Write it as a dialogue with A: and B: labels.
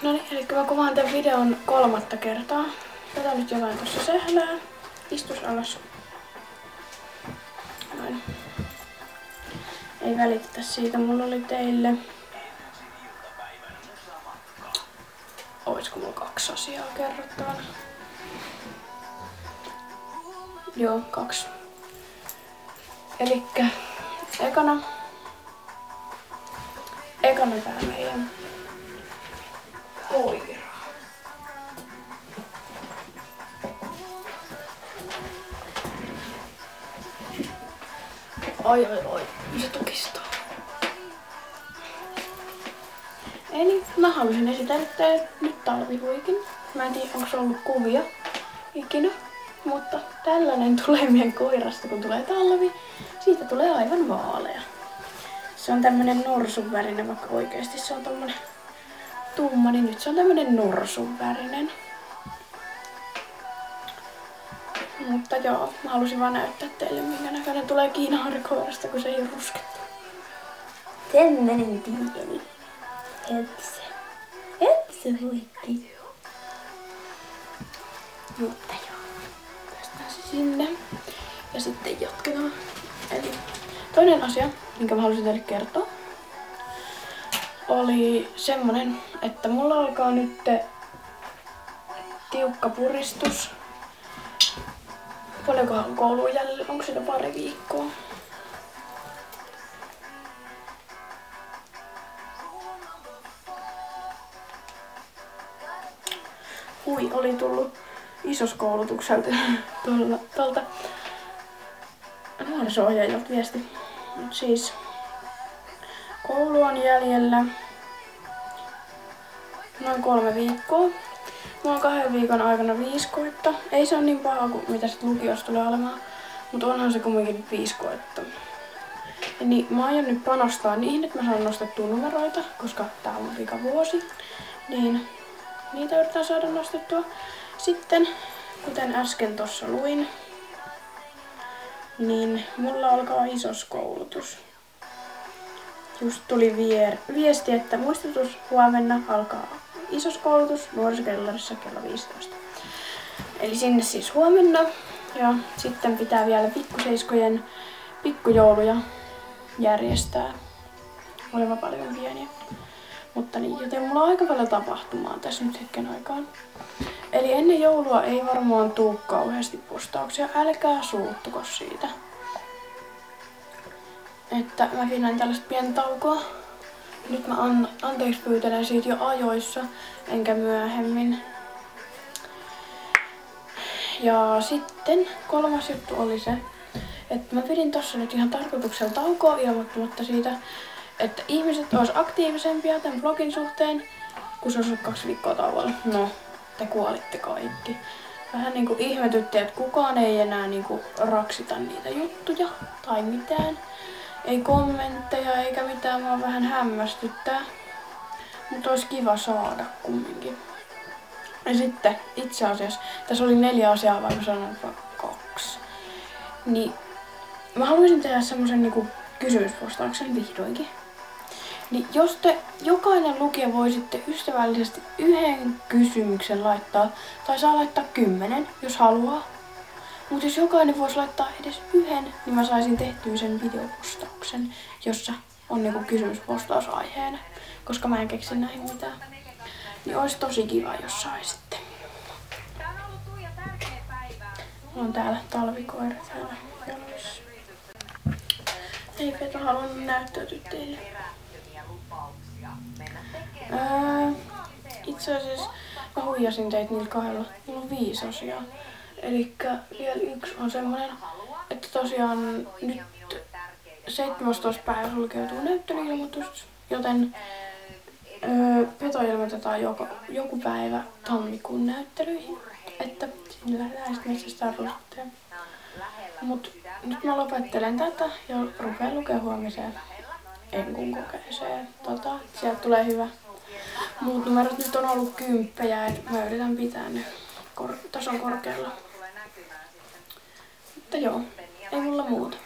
A: No niin, eli mä kuvaan tämän videon 3. kertaa. Tätä nyt jotain tossa sählää. Istus alas. Noin. Ei välitetä siitä, mulla oli teille... Oisko mulla 2 asiaa kerrottavana? Joo, 2. Elikkä ekana tää meidän koira. Oi, se tukistuu. Eli mä halusin esitellä teille nyt talvihuikin. Mä en tiedä, onko se ollut kuvia ikinä, mutta tällainen tulee meidän koirasta, kun tulee talvi. Siitä tulee aivan vaalea. Se on tämmönen norsun värinen, vaikka oikeesti se on tommonen tumma, niin nyt se on tämmönen norsun värinen. Mutta joo, mä halusin vaan näyttää teille, minkä näköinen tulee kiinaharikoirasta, kun se ei ole ruskettu. Tämmönen pieni. Hepsä huikki. Mutta joo, päästään se sinne. Ja sitten jatketaan. Eli toinen asia, minkä mä halusin teille kertoa, oli semmonen, että mulla alkaa nyt tiukka puristus. Paljonkohan kouluun jäljellä? Onko sitä pari viikkoa? Oli tullut isoskoulutukselta tuolta nuoriso-ohjaajalta viesti. Siis koulu on jäljellä noin 3 viikkoa. Mulla on 2 viikon aikana 5 koetta. Ei se ole niin paha kuin mitä sit lukiossa tulee olemaan, mutta onhan se kumminkin 5 koetta. Niin mä aion nyt panostaa niihin, että mä saan nostettua numeroita, koska tää on pikavuosi. Niin niitä yritetään saada nostettua. Sitten, kuten äsken tossa luin, niin mulla alkaa isoskoulutus. Just tuli viesti, että muistutus, huomenna alkaa isoskoulutus nuorisokellarissa kello 15. Eli sinne siis huomenna. Ja sitten pitää vielä pikkuseiskojen pikkujouluja järjestää. Oleva paljon pieniä. Mutta niin, joten mulla on aika paljon tapahtumaa tässä nyt hetken aikaan. Eli ennen joulua ei varmaan tuu kauheasti postauksia. Älkää suuttuko siitä. Että mä pidän tällaista pientä taukoa. Nyt mä anteeksi pyytelen siitä jo ajoissa, enkä myöhemmin. Ja sitten 3. juttu oli se, että mä pidin tossa nyt ihan tarkoituksella taukoa ilmoittamatta siitä, että ihmiset ois aktiivisempia tämän vlogin suhteen, kun se on ollut 2 viikkoa tauolla. No, te kuolitte kaikki. Vähän niinku ihmetytti, että kukaan ei enää niinku raksita niitä juttuja tai mitään. Ei kommentteja eikä mitään, vaan vähän hämmästyttää. Mutta olisi kiva saada kumminkin. Ja sitten itse asiassa, tässä oli 4 asiaa, vai mä sanon 2. Niin mä haluaisin tehdä semmosen niinku kysymyspostauksen vihdoinkin. Niin jos te jokainen lukija voisitte ystävällisesti 1 kysymyksen laittaa, tai saa laittaa 10, jos haluaa. Mutta jos jokainen voisi laittaa edes 1, niin mä saisin tehtyä sen videopostauksen, jossa on niinku kysymyspostaus aiheena. Koska mä en keksi näihin mitään. Niin olisi tosi kiva, jos saisitte. Mulla on täällä talvikoira täällä jaloissa. Eipä halunnut näyttäytyä teille. Itse asiassa mä huijasin teitä niillä 2. Mulla on 5 asiaa. Elikkä vielä 1 on semmonen, että tosiaan nyt 17. päivä sulkeutuu näyttelyilmoitus, joten Peto ilmoitetaan joku päivä tammikuun näyttelyihin, että sinne lähdetään sitten metsästään rusketeen. Mut nyt mä lopettelen tätä ja rupean lukea huomiseen enkun kokeeseen. Sieltä tulee hyvä. Muut numerot nyt on ollut 10, et mä yritän pitää ne tason korkealla. Mutta joo, ei mulla muuta.